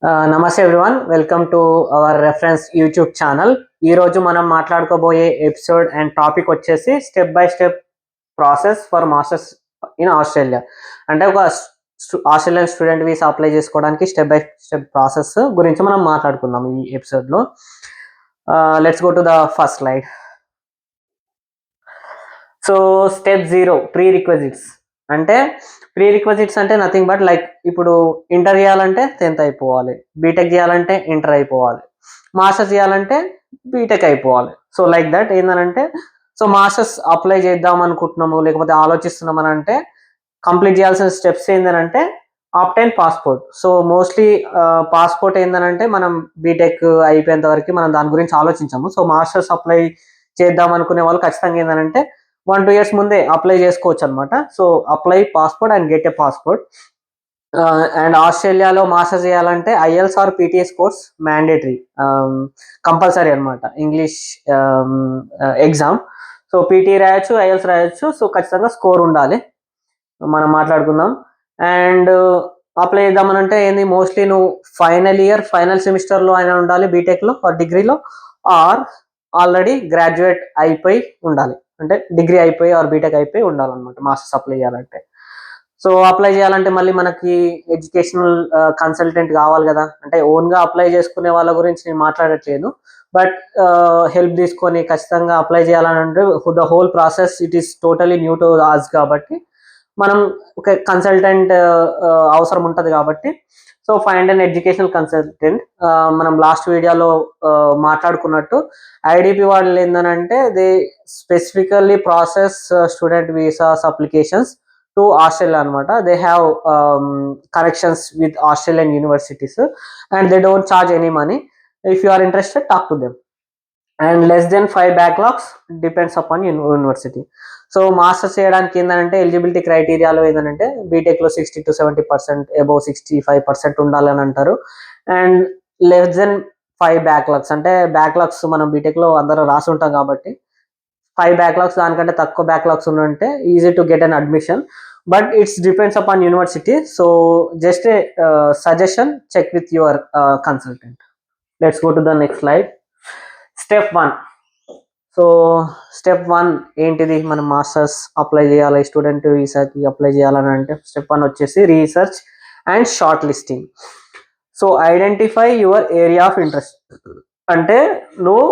నమస్తే everyone, welcome to our reference YouTube channel. ఈ రోజు మనం మాట్లాడుకోబోయే ఎపిసోడ్ అండ్ టాపిక్ వచ్చేసి step by step process for masters in Australia. అంటే ఒక ఆస్ట్రేలియన్ స్టూడెంట్ వీసా అప్లై చేసుకోవడానికి స్టెప్ బై స్టెప్ ప్రాసెస్ గురించి మనం మాట్లాడుకుందాం ఈ ఎపిసోడ్లో. Let's go to the first slide. So step 0, prerequisites. అంటే ప్రీ రిక్వెజిట్స్ అంటే నథింగ్ బట్ లైక్ ఇప్పుడు ఇంటర్ చేయాలంటే 10th అయిపోవాలి, బీటెక్ చేయాలంటే ఇంటర్ అయిపోవాలి, మాస్టర్స్ చేయాలంటే బీటెక్ అయిపోవాలి. సో లైక్ దట్ ఏంటంటే, సో మాస్టర్స్ అప్లై చేద్దాం అనుకుంటున్నాము లేకపోతే ఆలోచిస్తున్నాం అని అంటే కంప్లీట్ చేయాల్సిన స్టెప్స్ ఏంటంటే obtain passport. So mostly passport ఏంటంటే మనం బీటెక్ అయిపోయేంత వరకు మనం దాని గురించి ఆలోచించాము. సో మాస్టర్స్ అప్లై చేద్దాం అనుకునే వాళ్ళు ఖచ్చితంగా ఏంటంటే 1-2 years ముందే అప్లై చేసుకోవచ్చు అనమాట. So apply passport and get a passport. And ఆస్ట్రేలియాలో మాస్టర్స్ చేయాలంటే IELTS or PTEs course mandatory, compulsory అనమాట, ఇంగ్లీష్ ఎగ్జామ్. సో పీటీ రాయొచ్చు, ఐఎల్స్ రాయొచ్చు. సో ఖచ్చితంగా స్కోర్ ఉండాలి. మనం మాట్లాడుకుందాం. అండ్ అప్లై చేద్దామనంటే ఏంది, మోస్ట్లీ నువ్వు ఫైనల్ ఇయర్ ఫైనల్ సెమిస్టర్లో అయినా ఉండాలి బీటెక్లో ఆర్ డిగ్రీలో, ఆర్ ఆల్రెడీ గ్రాడ్యుయేట్ అయిపోయి ఉండాలి. అంటే డిగ్రీ అయిపోయి ఆర్ బీటెక్ అయిపోయి ఉండాలన్నమాట మాస్టర్స్ అప్లై చేయాలంటే. సో అప్లై చేయాలంటే మళ్ళీ మనకి ఎడ్యుకేషనల్ కన్సల్టెంట్ కావాలి కదా. అంటే ఓన్గా అప్లై చేసుకునే వాళ్ళ గురించి నేను మాట్లాడట్లేదు, బట్ హెల్ప్ తీసుకొని ఖచ్చితంగా అప్లై చేయాలని అంటే the whole process it is totally new to us కాబట్టి మనం ఒక కన్సల్టెంట్ అవసరం ఉంటుంది కాబట్టి, so find an educational consultant. మనం లాస్ట్ వీడియోలో మాట్లాడుకున్నట్టు ఐడిపి వాళ్ళు ఏంటంటే they specifically process student visas applications to Australia అనమాట. They have connections with Australian universities and they don't charge any money. If you are interested talk to them. And less than 5 backlogs depends upon university. So masters చేయడానికి ఏంటంటే eligibility క్రైటీరియాలో ఏంటంటే బీటెక్లో 60-70%, above 65% ఉండాలని అంటారు. And less than 5 backlogs అంటే backlogs మనం బీటెక్లో అందరం రాసి ఉంటాం కాబట్టి 5 backlogs, దానికంటే తక్కువ బ్యాక్లాగ్స్ ఉంటే easy to get an admission. But it's depends upon university. So just a suggestion, check with your consultant. Let's go to the next slide. Step 1. So step 1 ఏంటిది, మనం మాస్టర్స్ అప్లై చేయాలి, student వీసాకి apply చేయాలని అంటే step 1 వచ్చేసి research and shortlisting. So identify your area of interest. అంటే నువ్వు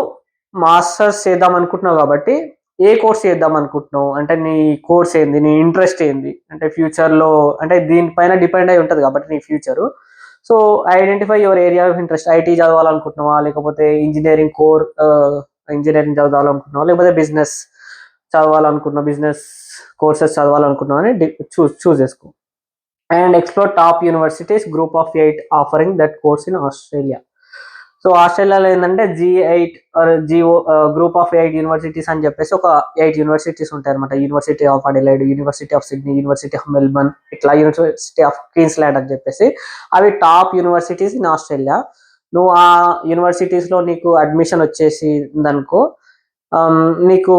masters చేద్దాం అనుకుంటున్నావు కాబట్టి ఏ కోర్స్ చేద్దాం అనుకుంటున్నావు, అంటే నీ కోర్స్ ఏంది, నీ ఇంట్రెస్ట్ ఏంది, అంటే ఫ్యూచర్లో అంటే దీనిపైన డిపెండ్ అయి ఉంటుంది కాబట్టి నీ future. So identify your area of interest. IT చదవాలనుకుంటున్నావా, లేకపోతే ఇంజనీరింగ్ ఇంజనీరింగ్ చదవాలనుకుంటున్నావా, లేకపోతే బిజినెస్ చదవాలనుకుంటున్నావు, బిజినెస్ కోర్సెస్ చదవాలనుకుంటున్నావు అని చూస్ చేసుకో. And explore top universities, group of 8 offering that course in Australia. So ఆస్ట్రేలియాలో ఏంటంటే G8 Jio group of 8 universities అని చెప్పేసి ఒక 8 యూనివర్సిటీస్ ఉంటాయి అనమాట. University of Adelaide, university of Sydney, university of Melbourne, ఇట్లా యూనివర్సిటీ ఆఫ్ క్వీన్స్లాండ్ అని చెప్పేసి అవి టాప్ యూనివర్సిటీస్ ఇన్ ఆస్ట్రేలియా. నువ్వు ఆ యూనివర్సిటీస్లో నీకు అడ్మిషన్ వచ్చేసి ఉందనుకో, నీకు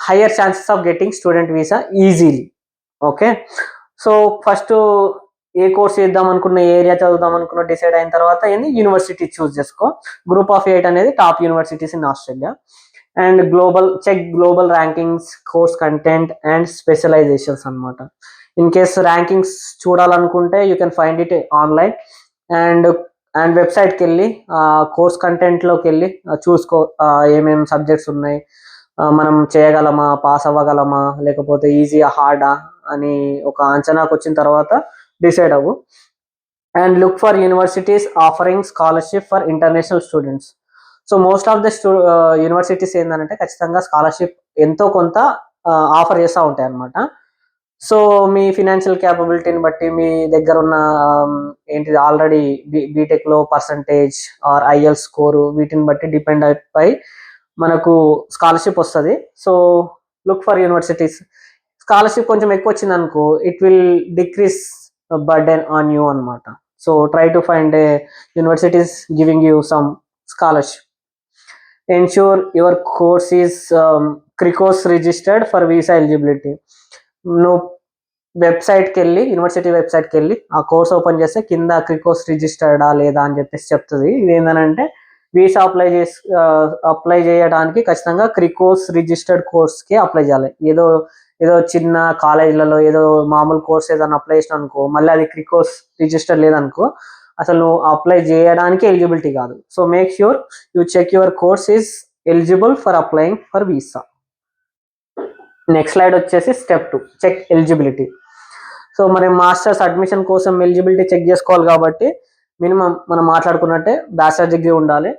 higher chances of getting student visa easily. Okay. So first A course చేద్దాం అనుకున్న, ఏ ఏరియా చదువుదాం అనుకున్న డిసైడ్ అయిన తర్వాత ఏంది యూనివర్సిటీ చూస్ చేసుకో. గ్రూప్ ఆఫ్ 8 అనేది top universities in Australia. And global rankings, course content and specialisations అనమాట. ఇన్ కేస్ ర్యాంకింగ్స్ చూడాలనుకుంటే you can find it online. And వెబ్సైట్కి వెళ్ళి కోర్స్ కంటెంట్లోకి వెళ్ళి చూసుకో ఏమేమి సబ్జెక్ట్స్ ఉన్నాయి, మనం చేయగలమా, పాస్ అవ్వగలమా, లేకపోతే ఈజీగా హార్డా అని ఒక అంచనాకు వచ్చిన తర్వాత డిసైడ్ అవ్వు. And look for universities offering scholarship for international students. So most of the universities ఏంటంటే ఖచ్చితంగా స్కాలర్షిప్ ఎంతో కొంత ఆఫర్ చేస్తూ ఉంటాయి అన్నమాట. సో మీ ఫినాన్షియల్ క్యాపబిలిటీని బట్టి, మీ దగ్గర ఉన్న ఏంటిది ఆల్రెడీ బీటెక్లో పర్సంటేజ్ ఆర్ ఐఎల్ స్కోరు, వీటిని బట్టి డిపెండ్ అయిపోయి మనకు స్కాలర్షిప్ వస్తుంది. So look for universities. Scholarship కొంచెం ఎక్కువ వచ్చింది అనుకో, it will decrease burden on you అనమాట. So try to find a universities giving you some scholarship. Ensure your course is CRICOS registered for visa eligibility. నువ్వు వెబ్సైట్కి వెళ్ళి, university వెబ్సైట్కి వెళ్ళి ఆ కోర్స్ ఓపెన్ చేస్తే కింద క్రికోస్ రిజిస్టర్డా లేదా అని చెప్పేసి చెప్తుంది. ఇది ఏంటంటే వీసా అప్లై చేయడానికి ఖచ్చితంగా క్రికోస్ రిజిస్టర్డ్ కోర్స్కి అప్లై చేయాలి. ఏదో చిన్న కాలేజీలలో ఏదో మామూలు కోర్స్ ఏదైనా అప్లై చేసిన అనుకో, మళ్ళీ అది క్రికోస్ రిజిస్టర్ లేదనుకో అసలు నువ్వు అప్లై చేయడానికి ఎలిజిబిలిటీ కాదు. So make sure you check your course is eligible for applying for visa. Next slide వచ్చేసి స్టెప్ 2, చెక్ ఎలిజిబిలిటీ. సో మరి మాస్టర్స్ అడ్మిషన్ కోసం ఎలిజిబిలిటీ చెక్ చేసుకోవాలి కాబట్టి మినిమం మనం మాట్లాడుకున్నట్టే బ్యాచిలర్ డిగ్రీ ఉండాలి.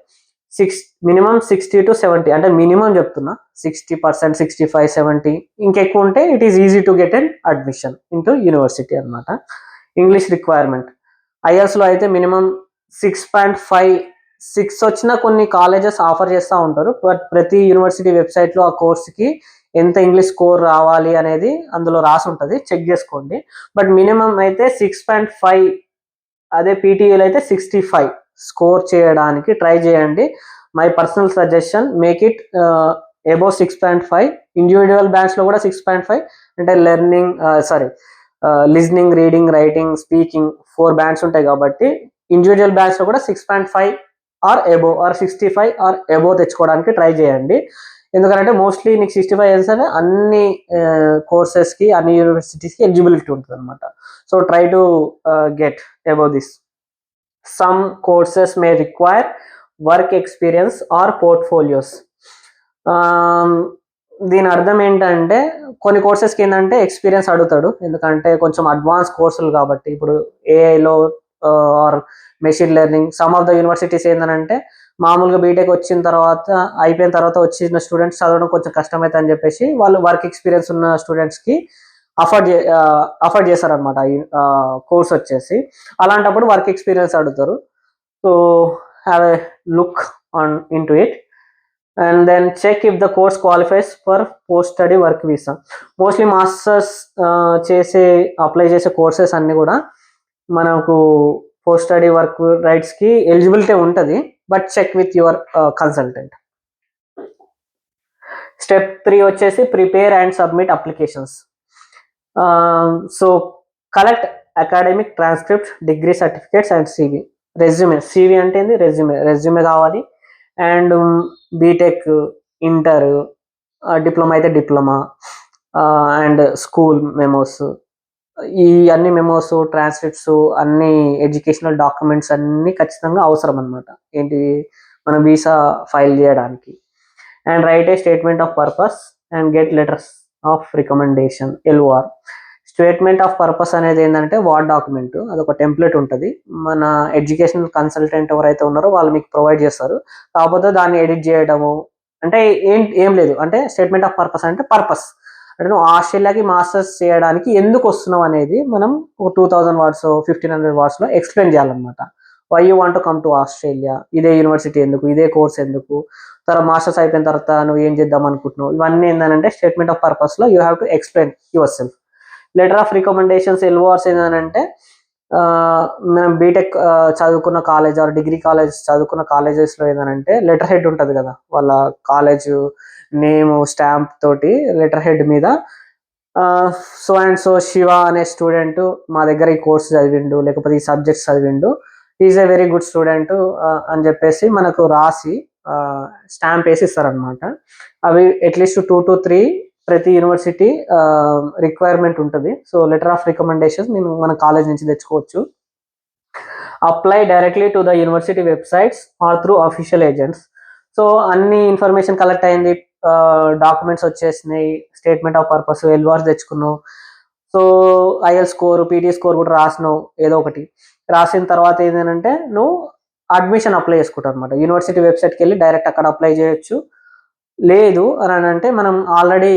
మినిమం 60 to 70, అంటే మినిమం చెప్తున్నా 60%, 65, 70, ఇంకెక్కువ ఉంటే it is easy to get an admission into university అనమాట. ఇంగ్లీష్ రిక్వైర్మెంట్ ఐఎల్స్లో అయితే మినిమం 6.5, 6 వచ్చినా కొన్ని కాలేజెస్ ఆఫర్ చేస్తూ ఉంటారు. బట్ ప్రతి యూనివర్సిటీ వెబ్సైట్లో ఆ కోర్స్కి ఎంత ఇంగ్లీష్ స్కోర్ రావాలి అనేది అందులో రాసి ఉంటుంది, చెక్ చేసుకోండి. బట్ మినిమం అయితే 6.5, అదే పీటీయూలో అయితే 65 స్కోర్ చేయడానికి ట్రై చేయండి. My personal suggestion, make it above 6.5. Individual బ్యాంక్స్లో కూడా 6.5, అంటే listening, reading, writing, speaking 4 bands ఉంటాయి కాబట్టి ఇండివిజువల్ బ్యాంక్స్లో కూడా 6.5 or above or 65 or above తెచ్చుకోవడానికి ట్రై చేయండి. ఎందుకంటే మోస్ట్లీ నీకు 65 ఇయర్స్ అనే అన్ని కోర్సెస్కి, అన్ని యూనివర్సిటీస్కి ఎలిజిబిలిటీ ఉంటుంది అనమాట. So try to get above this. Some courses may require work experience or portfolios. దీని అర్థం ఏంటంటే కొన్ని కోర్సెస్కి ఏంటంటే ఎక్స్పీరియన్స్ అడుగుతాడు, ఎందుకంటే కొంచెం అడ్వాన్స్ కోర్సులు కాబట్టి. ఇప్పుడు ఏఐలో or machine learning, some of the universities ఏంటంటే మామూలుగా బీటెక్ అయిపోయిన తర్వాత వచ్చిన స్టూడెంట్స్ చదవడం కొంచెం కష్టమైతే అని చెప్పేసి వాళ్ళు వర్క్ ఎక్స్పీరియన్స్ ఉన్న స్టూడెంట్స్కి అఫర్డ్ చేస్తారనమాట కోర్స్ వచ్చేసి. అలాంటప్పుడు వర్క్ ఎక్స్పీరియన్స్ అడుగుతారు. So have a look into it and then check if the course qualifies for post study work visa. Mostly masters apply చేసే కోర్సెస్ అన్ని కూడా మనకు పోస్ట్ స్టడీ వర్క్ రైట్స్కి ఎలిజిబిలిటీ ఉంటుంది, but check with your consultant. Step 3 వచ్చేసి prepare and submit applications. So collect academic transcript, degree certificates and CV. CV అంటే ఏంది? Resume కావాలి. అండ్ బీటెక్, ఇంటర్, డిప్లొమా అయితే డిప్లొమా, అండ్ స్కూల్ మెమోస్, ఈ అన్ని memos, transcripts, అన్ని educational documents అన్నీ ఖచ్చితంగా అవసరం అనమాట. ఏంటి? మనం వీసా ఫైల్ చేయడానికి. And right A statement of purpose and get letters of recommendation, LOR. Statement of purpose అనేది ఏంటంటే వార్డ్ డాక్యుమెంట్, అదొక టెంప్లెట్ ఉంటుంది. మన ఎడ్యుకేషనల్ కన్సల్టెంట్ ఎవరైతే ఉన్నారో వాళ్ళు మీకు ప్రొవైడ్ చేస్తారు. కాకపోతే దాన్ని ఎడిట్ చేయడము అంటే ఏం లేదు. అంటే స్టేట్మెంట్ ఆఫ్ పర్పస్ అంటే అంటే నువ్వు ఆస్ట్రేలియాకి మాస్టర్స్ చేయడానికి ఎందుకు వస్తున్నావు అనేది మనం 2000 words 1500 words ఎక్స్ప్లెయిన్ చేయాలన్నమాట. Why you want to come to Australia, ఇదే యూనివర్సిటీ ఎందుకు, ఇదే కోర్స్ ఎందుకు, తర్వాత మాస్టర్స్ అయిపోయిన తర్వాత నువ్వు ఏం చేద్దాం అనుకుంటున్నావు, ఇవన్నీ ఏంటంటే స్టేట్మెంట్ ఆఫ్ పర్పస్లో you have to explain yourself. Letter of recommendations, LORs ఏంటంటే మనం బీటెక్ చదువుకున్న కాలేజ్ ఆర్ డిగ్రీ కాలేజ్ చదువుకున్న కాలేజెస్లో ఏంటంటే లెటర్ హెడ్ ఉంటుంది కదా, వాళ్ళ కాలేజ్ నేమ్ స్టాంప్ తోటి లెటర్ హెడ్ మీద సో అండ్ సో శివ అనే స్టూడెంట్ మా దగ్గర ఈ కోర్స్ చదివిండు, లేకపోతే ఈ సబ్జెక్ట్స్ చదివిండు, is a very good student అని చెప్పేసి మనకు రాసి స్టాంప్ వేసి ఇస్తారనమాట. అవి అట్లీస్ట్ 2 to 3 ప్రతి యూనివర్సిటీ రిక్వైర్మెంట్ ఉంటుంది. సో లెటర్ ఆఫ్ రికమెండేషన్స్ నేను మన కాలేజ్ నుంచి తెచ్చుకోవచ్చు. Apply directly to the university websites or through official agents. So అన్ని ఇన్ఫర్మేషన్ కలెక్ట్ అయింది, డాక్యుమెంట్స్ వచ్చేసినాయి, స్టేట్మెంట్ ఆఫ్ పర్పస్, LORs తెచ్చుకున్నావు, so IELTS score, PT score కూడా రాసినావు, ఏదో ఒకటి రాసిన తర్వాత ఏంటంటే నువ్వు అడ్మిషన్ అప్లై చేసుకుంటావు అనమాట. యూనివర్సిటీ వెబ్సైట్కి వెళ్ళి డైరెక్ట్ అక్కడ అప్లై చేయొచ్చు. లేదు అని అంటే మనం ఆల్రెడీ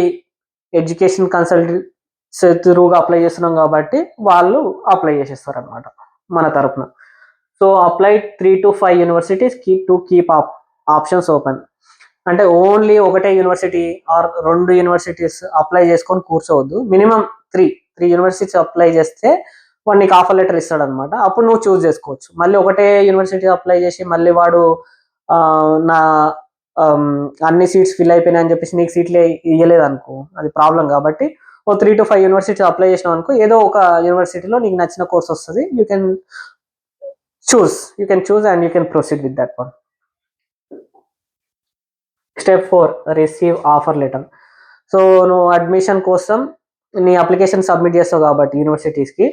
ఎడ్యుకేషన్ కన్సల్టెంట్స్ త్రూగా అప్లై చేస్తున్నాం కాబట్టి వాళ్ళు అప్లై చేసేస్తారు అనమాట మన తరఫున. So apply 3 to 5 universities to keep options open. అంటే ఓన్లీ ఒకటే యూనివర్సిటీ ఆర్ 2 యూనివర్సిటీస్ అప్లై చేసుకొని కూర్చోవద్దు. మినిమం 3 యూనివర్సిటీస్ అప్లై చేస్తే వాడు నీకు ఆఫర్ లెటర్ ఇస్తాడు అనమాట. అప్పుడు నువ్వు చూస్ చేసుకోవచ్చు. మళ్ళీ ఒకటే యూనివర్సిటీ అప్లై చేసి మళ్ళీ వాడు నా అన్ని సీట్స్ ఫిల్ అయిపోయినాయి అని చెప్పేసి నీకు సీట్లే ఇవ్వలేదు అనుకో, అది ప్రాబ్లం. కాబట్టి ఓ 3 to 5 యూనివర్సిటీస్ అప్లై చేసినావు అనుకో, ఏదో ఒక యూనివర్సిటీలో నీకు నచ్చిన కోర్స్ వస్తుంది. You can choose and you can proceed with that one. Step 4, receive offer letter. So నువ్వు అడ్మిషన్ కోసం నీ అప్లికేషన్ సబ్మిట్ చేస్తావు కాబట్టి యూనివర్సిటీస్కి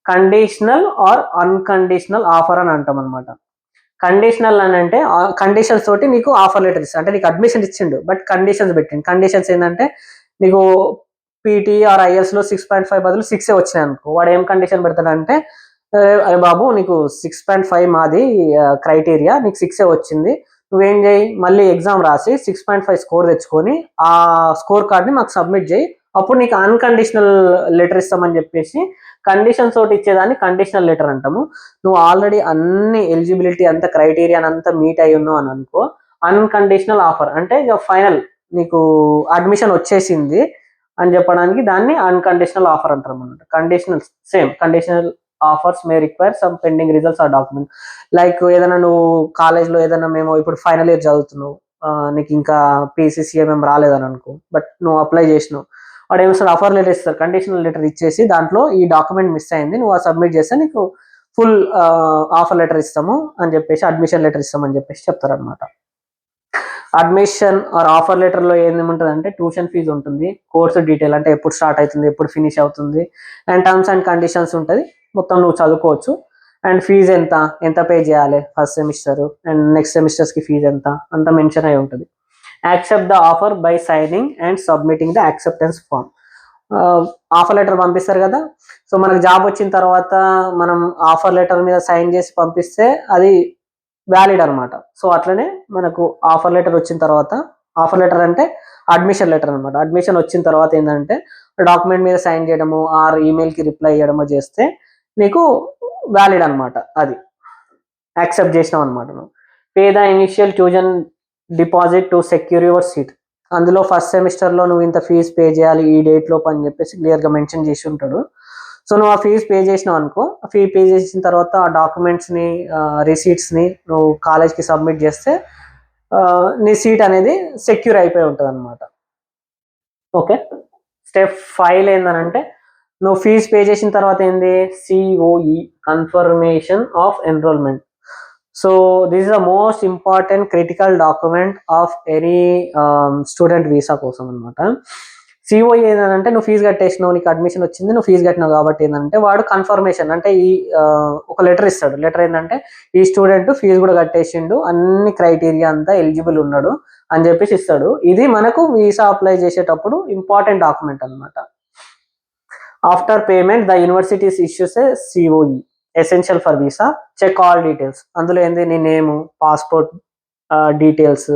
కండిషనల్ ఆర్ అన్కండిషనల్ ఆఫర్ అని అంటాం అనమాట. కండిషనల్ అని అంటే కండిషన్స్ తోటి నీకు ఆఫర్ లెటర్ ఇస్తాడు. అంటే నీకు అడ్మిషన్ ఇచ్చిండు బట్ కండిషన్స్ పెట్టిండు. కండిషన్స్ ఏంటంటే నీకు పీటీ ఆర్ ఐఎల్స్లో 6.5 బదులు 6 వచ్చినాయి అనుకో, వాడు ఏం కండిషన్ పెడతాడంటే, అరే బాబు నీకు 6.5 మాది క్రైటీరియా, నీకు 6 వచ్చింది, నువ్వేం చేయి మళ్ళీ ఎగ్జామ్ రాసి 6.5 స్కోర్ తెచ్చుకొని ఆ స్కోర్ కార్డ్ని మాకు సబ్మిట్ చేయి, అప్పుడు నీకు అన్కండిషనల్ లెటర్ ఇస్తామని చెప్పేసి కండిషన్స్ తోటి ఇచ్చేదాన్ని కండిషనల్ లెటర్ అంటాము. నువ్వు ఆల్రెడీ అన్ని ఎలిజిబిలిటీ అంతా క్రైటీరియా అంతా మీట్ అయి ఉన్నావు అని అనుకో, అన్కండిషనల్ ఆఫర్ అంటే ఇక ఫైనల్ నీకు అడ్మిషన్ వచ్చేసింది అని చెప్పడానికి దాన్ని అన్కండిషనల్ ఆఫర్ అంటారు అన్నమాట. Conditional same conditional offers may require some pending results are document. Like ఏదైనా నువ్వు కాలేజ్లో ఏదైనా మేము ఇప్పుడు ఫైనల్ ఇయర్ చదువుతున్నావు, నీకు ఇంకా PCCMM రాలేదని అనుకో, బట్ నువ్వు అప్లై చేసినావు, వాడు ఏమిస్తారు ఆఫర్ లెటర్ ఇస్తారు, కండిషనల్ లెటర్ ఇచ్చేసి దాంట్లో ఈ డాక్యుమెంట్ మిస్ అయింది నువ్వు సబ్మిట్ చేస్తే నీకు ఫుల్ ఆఫర్ లెటర్ ఇస్తాము అని చెప్పేసి, అడ్మిషన్ లెటర్ ఇస్తామని చెప్పేసి చెప్తారనమాట. అడ్మిషన్ ఆర్ ఆఫర్ లెటర్లో ఏముంటుంది అంటే ట్యూషన్ ఫీజు ఉంటుంది, కోర్సు డీటెయిల్ అంటే ఎప్పుడు స్టార్ట్ అవుతుంది ఎప్పుడు ఫినిష్ అవుతుంది, అండ్ టర్మ్స్ అండ్ కండిషన్స్ ఉంటుంది, మొత్తం నువ్వు చదువుకోవచ్చు. అండ్ ఫీజు ఎంత పే చేయాలి ఫస్ట్ సెమిస్టర్ అండ్ నెక్స్ట్ సెమిస్టర్స్కి ఫీజు ఎంత అంత మెన్షన్ అయి ఉంటుంది. Accept the offer by signing and submitting the acceptance form. Offer letter పంపిస్తారు కదా, సో మనకు జాబ్ వచ్చిన తర్వాత మనం ఆఫర్ లెటర్ మీద సైన్ చేసి పంపిస్తే అది వ్యాలిడ్ అనమాట. సో అట్లనే మనకు ఆఫర్ లెటర్ వచ్చిన తర్వాత, ఆఫర్ లెటర్ అంటే అడ్మిషన్ లెటర్ అనమాట, అడ్మిషన్ వచ్చిన తర్వాత ఏంటంటే డాక్యుమెంట్ మీద సైన్ చేయడము ఆర్ ఈమెయిల్కి రిప్లై చేయడమో చేస్తే నీకు వ్యాలిడ్ అనమాట, అది యాక్సెప్ట్ చేసినావు అనమాట. నువ్వు pay the initial tuition deposit to secure your seat. అందులో ఫస్ట్ సెమిస్టర్లో నువ్వు ఇంత ఫీజు పే చేయాలి ఈ డేట్లోపు అని చెప్పేసి క్లియర్గా మెన్షన్ చేసి ఉంటాడు. సో నువ్వు ఆ ఫీజు పే చేసినావు అనుకో, ఫీ పే చేసిన తర్వాత ఆ డాక్యుమెంట్స్ని రిసీట్స్ని నువ్వు కాలేజ్కి సబ్మిట్ చేస్తే నీ సీట్ అనేది సెక్యూర్ అయిపోయి ఉంటుంది అనమాట. ఓకే, స్టెప్ 5 ఏంటంటే నువ్వు ఫీజు పే చేసిన తర్వాత ఏంది, COE confirmation of enrolment. So this is the most important critical document of any student visa కోసం అనమాట. COE ఏంటంటే నువ్వు ఫీజు కట్టేసినావు, నీకు అడ్మిషన్ వచ్చింది, నువ్వు ఫీజు కట్టినావు కాబట్టి ఏంటంటే వాడు కన్ఫర్మేషన్ అంటే ఈ ఒక లెటర్ ఇస్తాడు. లెటర్ ఏంటంటే ఈ స్టూడెంట్ ఫీజు కూడా కట్టేసిండు, అన్ని క్రైటీరియా అంతా ఎలిజిబుల్ ఉన్నాడు అని చెప్పేసి ఇస్తాడు. ఇది మనకు వీసా అప్లై చేసేటప్పుడు ఇంపార్టెంట్ డాక్యుమెంట్ అనమాట. After payment the universities issues a COE essential for visa, check all details. అందులో ఏంది నీ name, passport details,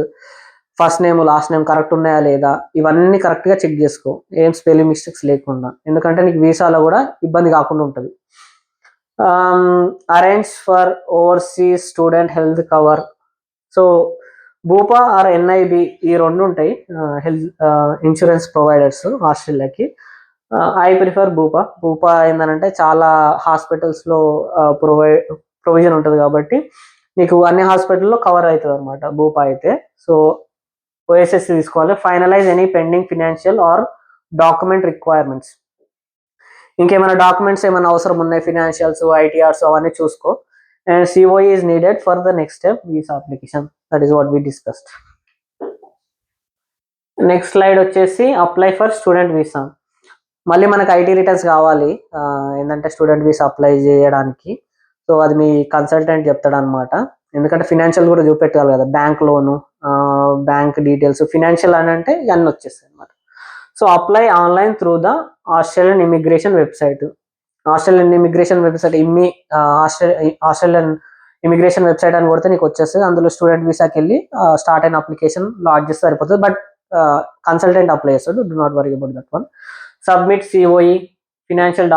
first name last name correct ఉన్నాయా లేదా, ఇవన్నీ కరెక్ట్గా చెక్ చేసుకో, ఏం స్పెల్లింగ్ మిస్టేక్స్ లేకుండా, ఎందుకంటే నీకు వీసాలో కూడా ఇబ్బంది కాకుండా ఉంటుంది. Arrange for overseas student health cover. So Bupa or NIB ఈ రెండు ఉంటాయి హెల్త్ ఇన్సూరెన్స్ ప్రొవైడర్స్ ఆస్ట్రేలియాకి. ఐ ప్రిఫర్ బూపా ఏంటంటే చాలా హాస్పిటల్స్లో ప్రొవిజన్ ఉంటుంది కాబట్టి నీకు అన్ని హాస్పిటల్లో కవర్ అవుతుంది అనమాట బూపా అయితే. సో OSS తీసుకోవాలి. Finalise any pending financial or document requirements. ఇంకేమైనా డాక్యుమెంట్స్ ఏమైనా అవసరం ఉన్నాయి, ఫినాన్షియల్స్, ITRs అవన్నీ చూసుకో. And COE is needed for the next step visa application. That is what we discussed. Next slide వచ్చేసి అప్లై ఫర్ స్టూడెంట్ వీసా. మళ్ళీ మనకు IT returns కావాలి ఏంటంటే స్టూడెంట్ వీసా అప్లై చేయడానికి. సో అది మీ కన్సల్టెంట్ చెప్తాడు అనమాట, ఎందుకంటే ఫినాన్షియల్ కూడా చూపెట్టాలి కదా, bank loan, bank details, financial అని అంటే ఇవన్నీ వచ్చేస్తాయి అనమాట. So apply online through the Australian immigration website. Australian immigration website Australian immigration website అని కొడితే నీకు వచ్చేస్తుంది. అందులో స్టూడెంట్ వీసాకి వెళ్ళి స్టార్ట్ అయిన అప్లికేషన్ లాడ్జ్ చేస్తే సరిపోతుంది, బట్ కన్సల్టెంట్ అప్లై చేస్తాడు, do not worry about that one. Submit COE financial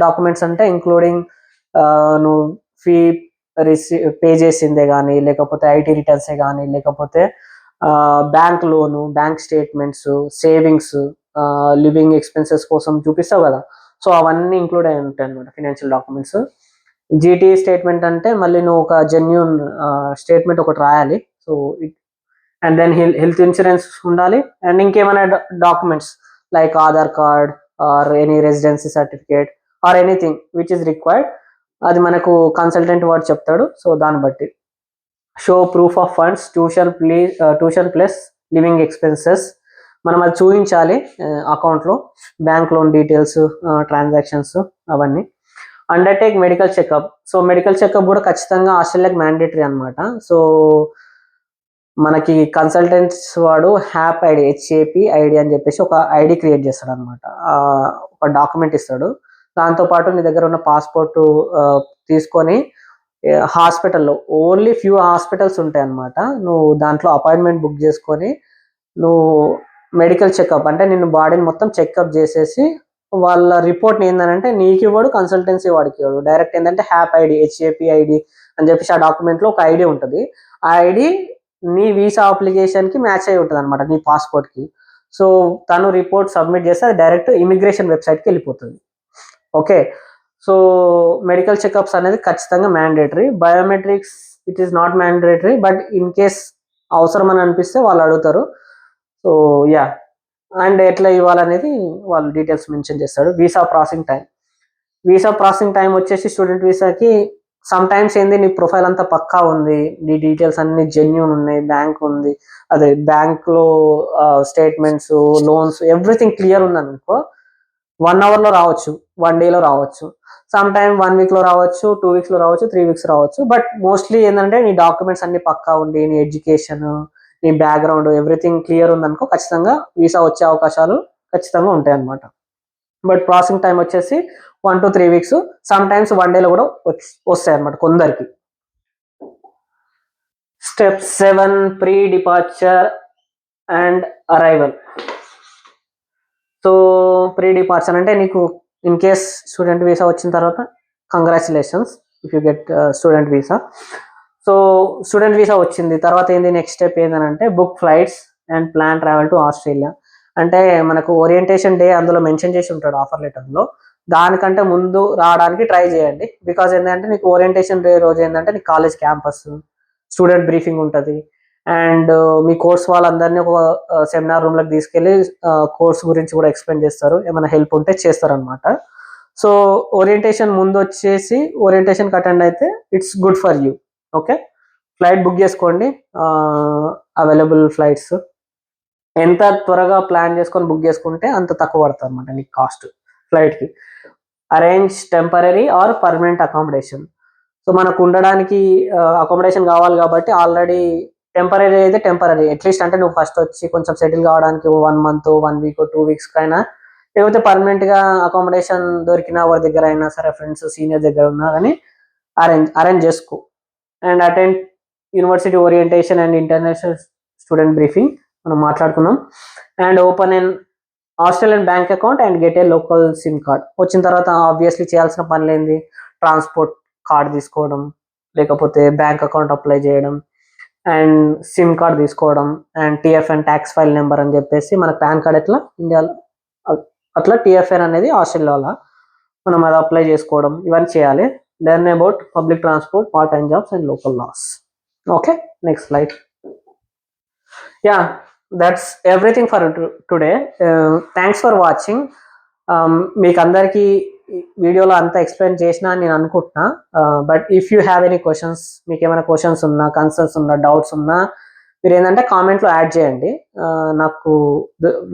documents అంటే ఇంక్లూడింగ్ నువ్వు ఫీ పే చేసిందే కానీ, లేకపోతే IT రిటర్న్సే కానీ, లేకపోతే bank loan, bank statements, savings, living expenses కోసం చూపిస్తావు కదా, సో అవన్నీ ఇంక్లూడ్ అయి ఉంటాయి అనమాట ఫినాన్షియల్ డాక్యుమెంట్స్. GT స్టేట్మెంట్ అంటే మళ్ళీ నువ్వు ఒక జెన్యూన్ స్టేట్మెంట్ ఒకటి రాయాలి. So and then health insurance ఉండాలి. అండ్ ఇంకేమైనా documents like Aadhaar card, or any residency certificate or anything which is required, అది మనకు కన్సల్టెంట్ వాడు చెప్తాడు. సో దాన్ని బట్టి show proof of funds, tuition plus living expenses, మనం అది చూపించాలి అకౌంట్లో, బ్యాంక్ లోన్ డీటెయిల్స్, ట్రాన్సాక్షన్స్ అవన్నీ. Undertake medical checkup, so medical checkup కూడా ఖచ్చితంగా ఆస్ట్రేలియాకి మ్యాండేటరీ అనమాట. సో మనకి కన్సల్టెంట్స్ వాడు హ్యాప్ ఐడి, హెచ్ఏపి ఐడి అని చెప్పేసి ఒక ఐడి క్రియేట్ చేస్తాడు అనమాట. ఒక డాక్యుమెంట్ ఇస్తాడు. దాంతోపాటు నీ దగ్గర ఉన్న పాస్పోర్ట్ తీసుకొని హాస్పిటల్లో, ఓన్లీ ఫ్యూ హాస్పిటల్స్ ఉంటాయి అన్నమాట, నువ్వు దాంట్లో అపాయింట్మెంట్ బుక్ చేసుకొని నువ్వు మెడికల్ చెకప్ అంటే నిన్ను బాడీని మొత్తం చెకప్ చేసేసి వాళ్ళ రిపోర్ట్ని ఏంటంటే నీకు ఇవ్వడు, కన్సల్టెన్సీ వాడికి ఇవ్వడు, డైరెక్ట్ ఏంటంటే హ్యాప్ ఐడి, హెచ్ఏపి ఐడి అని చెప్పేసి ఆ డాక్యుమెంట్లో ఒక ఐడి ఉంటుంది. ఆ ఐడి నీ వీసా అప్లికేషన్కి మ్యాచ్ అయి ఉంటుంది అనమాట, నీ పాస్పోర్ట్కి. సో తను రిపోర్ట్ సబ్మిట్ చేస్తే అది డైరెక్ట్ ఇమిగ్రేషన్ వెబ్సైట్కి వెళ్ళిపోతుంది. ఓకే, సో మెడికల్ చెకప్స్ అనేది ఖచ్చితంగా mandatory. Biometrics it is not mandatory, but in case అవసరం అని అనిపిస్తే వాళ్ళు అడుగుతారు. సో యా, అండ్ ఎట్లా ఇవ్వాలనేది వాళ్ళు డీటెయిల్స్ మెన్షన్ చేస్తాడు. వీసా ప్రాసెసింగ్ టైం వచ్చేసి స్టూడెంట్ వీసాకి సమ్ టైమ్స్ ఏంది, నీ ప్రొఫైల్ అంతా పక్కా ఉంది, నీ డీటెయిల్స్ అన్ని జెన్యూన్ ఉన్నాయి, బ్యాంక్ ఉంది, అదే బ్యాంక్లో స్టేట్మెంట్స్, లోన్స్ ఎవ్రీథింగ్ క్లియర్ ఉందనుకో 1 అవర్లో రావచ్చు, 1 డేలో రావచ్చు, సమ్ టైమ్ 1 వీక్లో రావచ్చు, 2 వీక్స్లో రావచ్చు, 3 వీక్స్ రావచ్చు. బట్ మోస్ట్లీ ఏంటంటే నీ డాక్యుమెంట్స్ అన్ని పక్కా ఉండి, నీ ఎడ్యుకేషన్, నీ బ్యాక్గ్రౌండ్ ఎవ్రీథింగ్ క్లియర్ ఉందనుకో ఖచ్చితంగా వీసా వచ్చే అవకాశాలు ఖచ్చితంగా ఉంటాయి అన్నమాట. బట్ ప్రాసెసింగ్ టైం వచ్చేసి 1 to 3 వీక్స్, సమ్ టైమ్స్ 1 డేలో కూడా వస్తాయి అన్నమాట కొందరికి. Step 7, pre departure and arrival. So pre departure అంటే నీకు ఇన్ కేస్ స్టూడెంట్ వీసా వచ్చిన తర్వాత congratulations if you get student visa. So student visa వచ్చింది తర్వాత ఏంది, నెక్స్ట్ స్టెప్ ఏంటంటే book flights and plan travel to Australia. అంటే మనకు ఓరియంటేషన్ డే అందులో మెన్షన్ చేసి ఉంటాడు ఆఫర్ లెటర్లో, దానికంటే ముందు రావడానికి ట్రై చేయండి. బికాజ్ ఏంటంటే నీకు ఓరియంటేషన్ డే రోజు ఏంటంటే నీకు కాలేజ్ క్యాంపస్, స్టూడెంట్ బ్రీఫింగ్ ఉంటుంది, అండ్ మీ కోర్స్ వాళ్ళందరినీ ఒక సెమినార్ రూమ్లోకి తీసుకెళ్ళి కోర్స్ గురించి కూడా ఎక్స్ప్లెయిన్ చేస్తారు, ఏమైనా హెల్ప్ ఉంటే చేస్తారనమాట. సో ఓరియంటేషన్ ముందు వచ్చేసి ఓరియంటేషన్కి అటెండ్ అయితే it's good for you. Okay, flight book చేసుకోండి, అవైలబుల్ ఫ్లైట్స్ ఎంత త్వరగా ప్లాన్ చేసుకొని బుక్ చేసుకుంటే అంత తక్కువ పడుతుంది అనమాట నీకు కాస్ట్ ఫ్లైట్కి. Arrange temporary or permanent accommodation. So మనకు ఉండడానికి అకామిడేషన్ కావాలి కాబట్టి ఆల్రెడీ టెంపరీ అయితే టెంపరీ అట్లీస్ట్, అంటే నువ్వు ఫస్ట్ వచ్చి కొంచెం సెటిల్ కావడానికి 1 month, 1 week, 2 weeks కైనా, లేకపోతే పర్మనెంట్గా అకామిడేషన్ దొరికిన వారి దగ్గర అయినా సరే, ఫ్రెండ్స్ సీనియర్ దగ్గర ఉన్నా కానీ అరేంజ్ చేసుకో. And attend university orientation and international student briefing మనం మాట్లాడుకున్నాం. And open and Australian bank account and get a local SIM card. వచ్చిన తర్వాత ఆబ్వియస్లీ చేయాల్సిన పనులేంది, ట్రాన్స్పోర్ట్ కార్డ్ తీసుకోవడం, లేకపోతే బ్యాంక్ అకౌంట్ అప్లై చేయడం, అండ్ సిమ్ కార్డ్ తీసుకోవడం, అండ్ టీఎఫ్ఎన్ ట్యాక్స్ ఫైల్ నెంబర్ అని చెప్పేసి మన పాన్ కార్డ్ ఎట్లా ఇండియాలో అట్లా టీఎఫ్ఎన్ అనేది ఆస్ట్రేలియాలో మనం అది అప్లై చేసుకోవడం, ఇవన్నీ చేయాలి. Learn about public transport, part time jobs and local loss. Okay, next slide. Yeah, that's everything for today. Thanks for watching. మీకు అందరికీ వీడియోలో అంతా ఎక్స్ప్లెయిన్ చేసినా అని నేను అనుకుంటున్నా. But if you have any questions, మీకు ఏమైనా క్వశ్చన్స్ ఉన్నా, కన్సర్న్స్ ఉన్నా, డౌట్స్ ఉన్నా, మీరు ఏంటంటే కామెంట్లో యాడ్ చేయండి. నాకు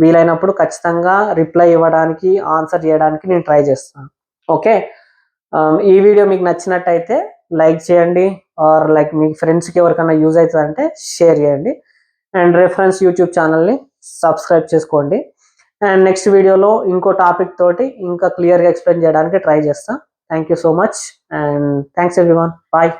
వీలైనప్పుడు ఖచ్చితంగా రిప్లై ఇవ్వడానికి, ఆన్సర్ చేయడానికి నేను ట్రై చేస్తాను. ఓకే, ఈ వీడియో మీకు నచ్చినట్టయితే లైక్ చేయండి, ఆర్ లైక్ మీ ఫ్రెండ్స్కి ఎవరికైనా యూజ్ అవుతుందంటే షేర్ చేయండి, అండ్ రెఫరెన్స్ యూట్యూబ్ ఛానల్ని సబ్స్క్రైబ్ చేసుకోండి. అండ్ నెక్స్ట్ వీడియోలో ఇంకో టాపిక్ తోటి ఇంకా క్లియర్గా ఎక్స్ప్లెయిన్ చేయడానికి ట్రై చేస్తాను. Thank you so much, and thanks everyone, bye.